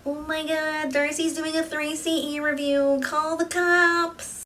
Oh my god, Darcey's doing a 3CE review. Call the cops.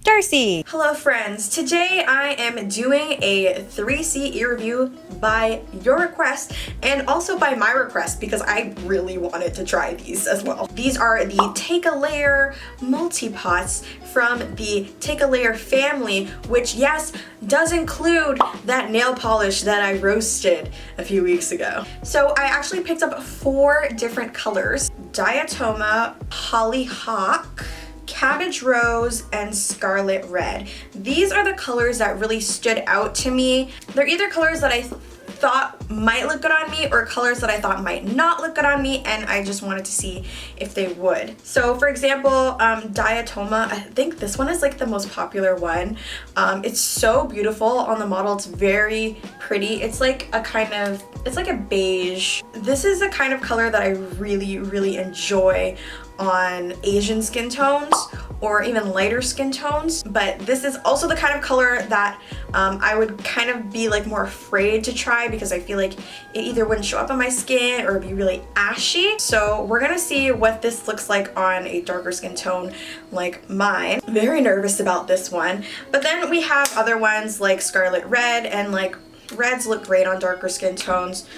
Darcey! Hello friends, today I am doing a 3CE review by your request and also by my request because I really wanted to try these as well. These are the Take a Layer multi-pots from the Take a Layer family, which yes, does include that nail polish that I roasted a few weeks ago. So I actually picked up 4 different colors: Diatoma, Hollyhock, Cabbage Rose, and Scarlet Red. These are the colors that really stood out to me. They're either colors that I thought might look good on me or colors that I thought might not look good on me, and I just wanted to see if they would. So for example, Diatoma, I think this one is like the most popular one. It's so beautiful on the model. It's very pretty. It's like a kind of, it's like a beige. This is the kind of color that I really enjoy on Asian skin tones or even lighter skin tones, but this is also the kind of color that I would kind of be like more afraid to try because I feel like it either wouldn't show up on my skin or be really ashy. So we're gonna see what this looks like on a darker skin tone like mine. Very nervous about this one. But then we have other ones like Scarlet Red, and like reds look great on darker skin tones.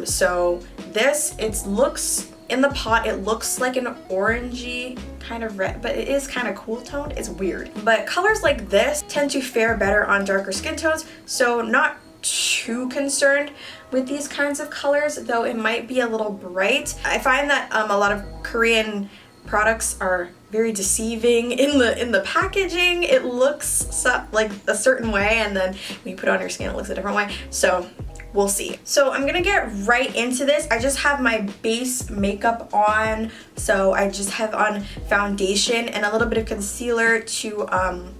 So this, it looks, in the pot it looks like an orangey kind of red, but it is kind of cool toned. It's weird. But colors like this tend to fare better on darker skin tones, so not too concerned with these kinds of colors, though it might be a little bright. I find that a lot of Korean products are very deceiving in the packaging. It looks like a certain way, and then when you put it on your skin it looks a different way. So we'll see. So I'm gonna get right into this. I just have my base makeup on. So I just have on foundation and a little bit of concealer to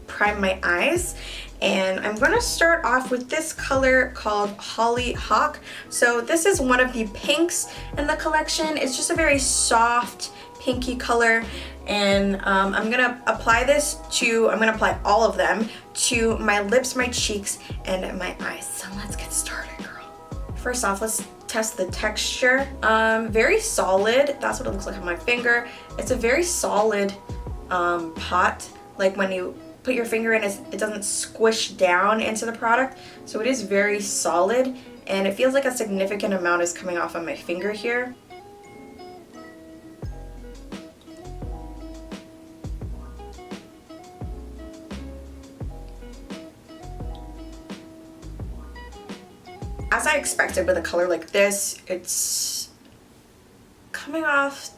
prime my eyes. And I'm gonna start off with this color called Hollyhock. So this is one of the pinks in the collection. It's just a very soft pinky color. And I'm gonna apply this to, I'm gonna apply all of them to my lips, my cheeks, and my eyes. So let's get started, girl. First off, let's test the texture. Very solid. That's what it looks like on my finger. It's a very solid pot. Like when you put your finger in, it doesn't squish down into the product. So it is very solid, and it feels like a significant amount is coming off on my finger here. As I expected with a color like this, it's coming off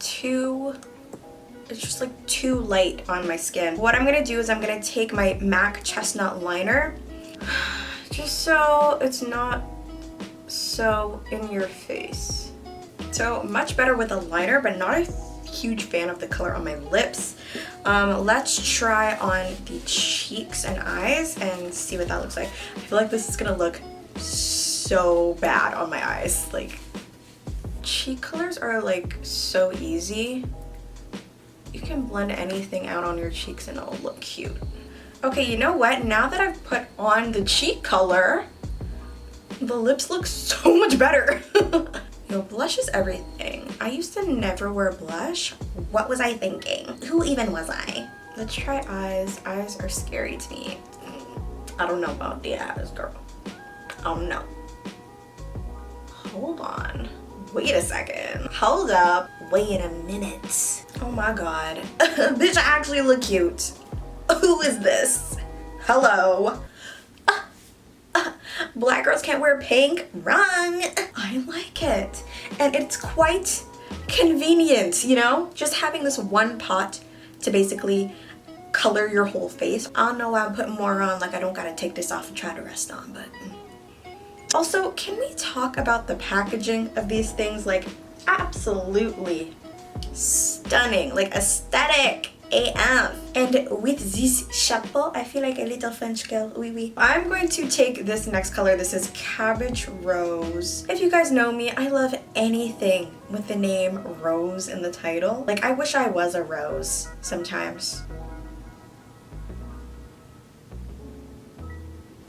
it's just like too light on my skin. What I'm gonna do is I'm gonna take my MAC Chestnut liner, just so it's not so in your face. So much better with a liner, but not a huge fan of the color on my lips. Let's try on the cheeks and eyes and see what that looks like. I feel like this is gonna look so bad on my eyes. Like, cheek colors are like so easy. You can blend anything out on your cheeks and it'll look cute. Okay, you know what? Now that I've put on the cheek color, the lips look so much better. You know, blush is everything. I used to never wear blush. What was I thinking? Who even was I? Let's try eyes. Eyes are scary to me. I don't know about the eyes, girl. Oh no. Hold on. Wait a second. Hold up. Wait a minute. Oh my god. Bitch, I actually look cute. Who is this? Hello. Black girls can't wear pink? Wrong. I like it. And it's quite convenient, you know? Just having this one pot to basically color your whole face. I don't know why I'm putting more on, like I don't gotta take this off and try to rest on, but... Also, can we talk about the packaging of these things? Like, absolutely stunning, like aesthetic AF. And with this chapeau, I feel like a little French girl. Oui, oui. I'm going to take this next color. This is Cabbage Rose. If you guys know me, I love anything with the name Rose in the title. Like, I wish I was a rose sometimes.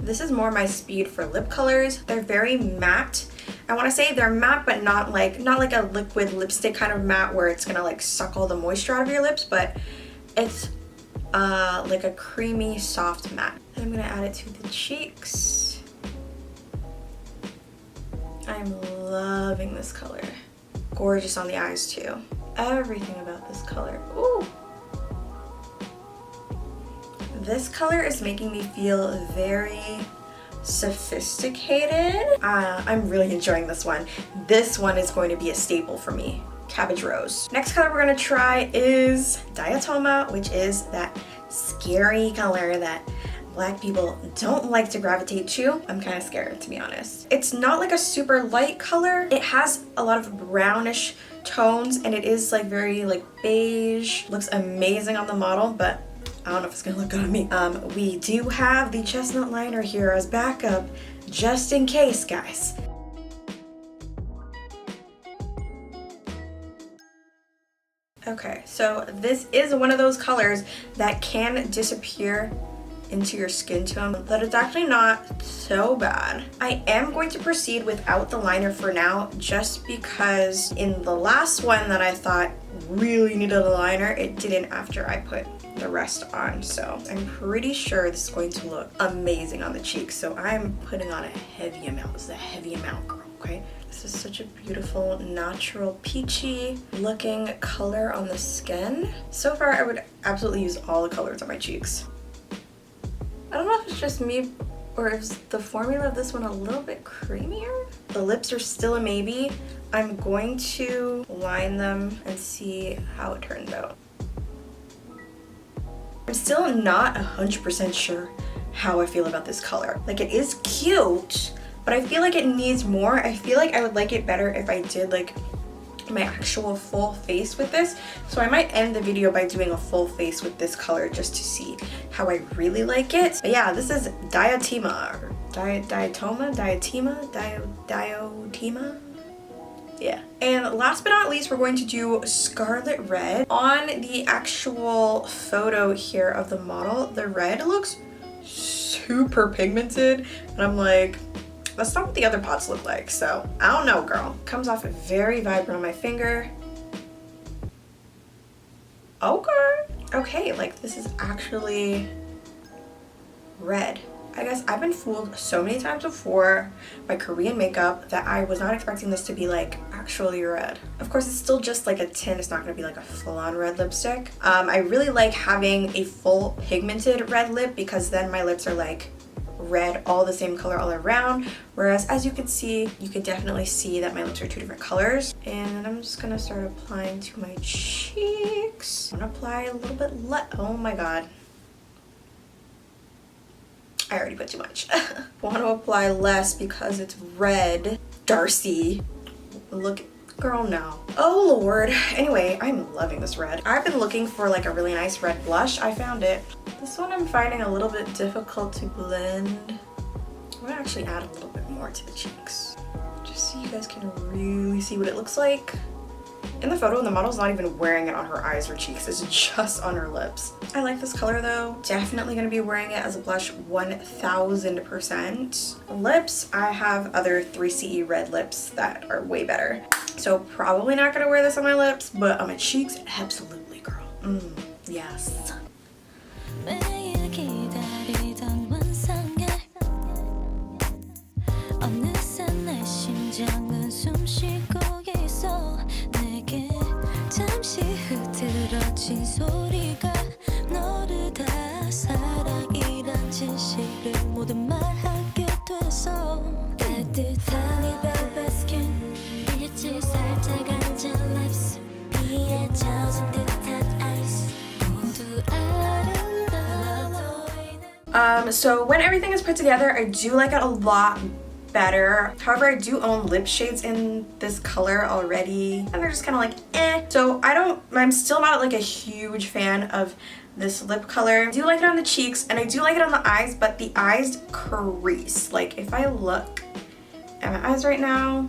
This is more my speed for lip colors. They're very matte. I want to say they're matte, but not like a liquid lipstick kind of matte where it's gonna like suck all the moisture out of your lips, but it's like a creamy, soft matte. And I'm gonna add it to the cheeks. I'm loving this color. Gorgeous on the eyes too. Everything about this color. Ooh. This color is making me feel very sophisticated. I'm really enjoying this one. This one is going to be a staple for me. Cabbage Rose. Next color we're gonna try is Diatoma, which is that scary color that Black people don't like to gravitate to. I'm kind of scared, to be honest. It's not like a super light color. It has a lot of brownish tones and it is like very like beige. Looks amazing on the model, but I don't know if it's gonna look good on me. We do have the chestnut liner here as backup, just in case, guys. Okay, so this is one of those colors that can disappear into your skin tone, but it's actually not so bad. I am going to proceed without the liner for now, just because in the last one that I thought really needed a liner, it didn't after I put the rest on. So I'm pretty sure this is going to look amazing on the cheeks. So I'm putting on a heavy amount. This is a heavy amount, girl, okay? This is such a beautiful, natural, peachy looking color on the skin. So far, I would absolutely use all the colors on my cheeks. I don't know if it's just me or is the formula of this one a little bit creamier? The lips are still a maybe. I'm going to line them and see how it turns out. I'm still not 100% sure how I feel about this color. Like, it is cute, but I feel like it needs more. I feel like I would like it better if I did like my actual full face with this. So I might end the video by doing a full face with this color just to see how I really like it. But yeah, this is Diatoma, or Diatoma? Yeah. And last but not least, we're going to do Scarlet Red. On the actual photo here of the model, the red looks super pigmented, and I'm like, that's not what the other pots look like, so I don't know, girl. Comes off very vibrant on my finger. Okay, like this is actually red. I guess I've been fooled so many times before by Korean makeup that I was not expecting this to be like actually red. Of course, it's still just like a tint. It's not gonna be like a full-on red lipstick. I really like having a full pigmented red lip because then my lips are like red, all the same color all around. Whereas as you can see, you can definitely see that my lips are two different colors. And I'm just gonna start applying to my cheeks. I'm gonna apply a little bit oh my god. I already put too much. Want to apply less because it's red. Darcei. Look, girl, no. Oh Lord. Anyway, I'm loving this red. I've been looking for like a really nice red blush. I found it. This one I'm finding a little bit difficult to blend. I'm gonna actually add a little bit more to the cheeks, just so you guys can really see what it looks like. In the photo, the model's not even wearing it on her eyes or cheeks, it's just on her lips. I like this color though. Definitely gonna be wearing it as a blush 1000%. Lips, I have other 3CE red lips that are way better. So probably not gonna wear this on my lips, but on my cheeks, absolutely, girl. Yes. So when everything is put together, I do like it a lot better. However, I do own lip shades in this color already, and they're just kind of like eh. So I'm still not like a huge fan of this lip color. I do like it on the cheeks and I do like it on the eyes, but the eyes crease. Like if I look at my eyes right now,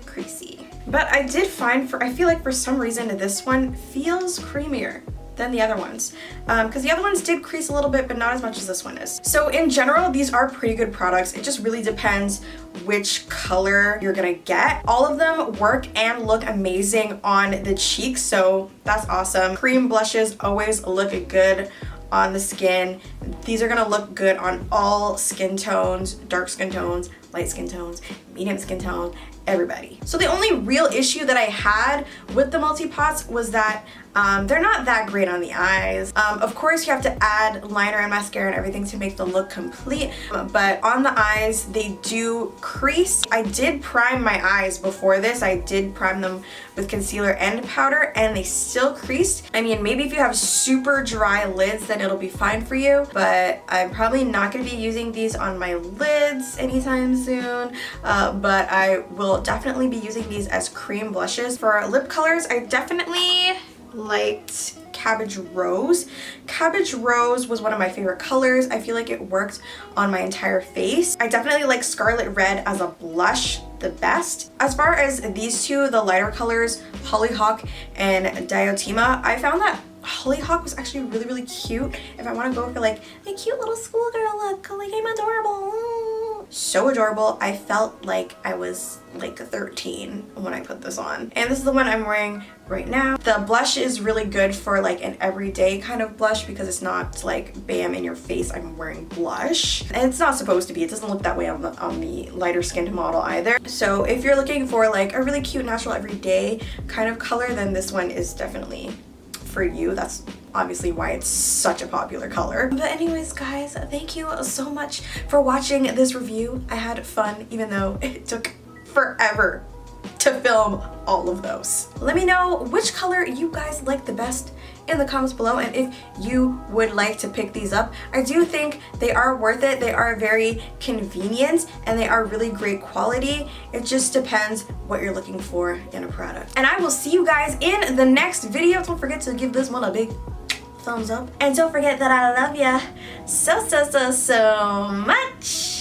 creasy. But I did find I feel like for some reason this one feels creamier. than the other ones, because the other ones did crease a little bit, but not as much as this one is. So in general, these are pretty good products. It just really depends which color you're gonna get. All of them work and look amazing on the cheeks, so that's awesome. Cream blushes always look good on the skin. These are gonna look good on all skin tones, dark skin tones, light skin tones, medium skin tone, everybody. So the only real issue that I had with the multi-pots was that they're not that great on the eyes. Of course, you have to add liner and mascara and everything to make the look complete, but on the eyes, they do crease. I did prime my eyes before this. I did prime them with concealer and powder, and they still creased. I mean, maybe if you have super dry lids, then it'll be fine for you, but I'm probably not gonna be using these on my lids anytime soon, but I will definitely be using these as cream blushes. For lip colors, I definitely liked Cabbage Rose. Cabbage Rose was one of my favorite colors. I feel like it worked on my entire face. I definitely like Scarlet Red as a blush the best. As far as these two, the lighter colors, Hollyhock and Diotima, I found that Hollyhock was actually really, really cute. If I want to go for like a cute little schoolgirl look, like I'm adorable. So adorable. I felt like I was like 13 when I put this on. And this is the one I'm wearing right now. The blush is really good for like an everyday kind of blush because it's not like bam in your face, I'm wearing blush. And it's not supposed to be. It doesn't look that way on the lighter skinned model either. So if you're looking for like a really cute natural everyday kind of color, then this one is definitely for you. That's obviously why it's such a popular color. But anyways, guys, thank you so much for watching this review. I had fun, even though it took forever to film all of those. Let me know which color you guys like the best in the comments below, and if you would like to pick these up. I do think they are worth it. They are very convenient and they are really great quality. It just depends what you're looking for in a product. And I will see you guys in the next video. Don't forget to give this one a big thumbs up. And don't forget that I love ya so much.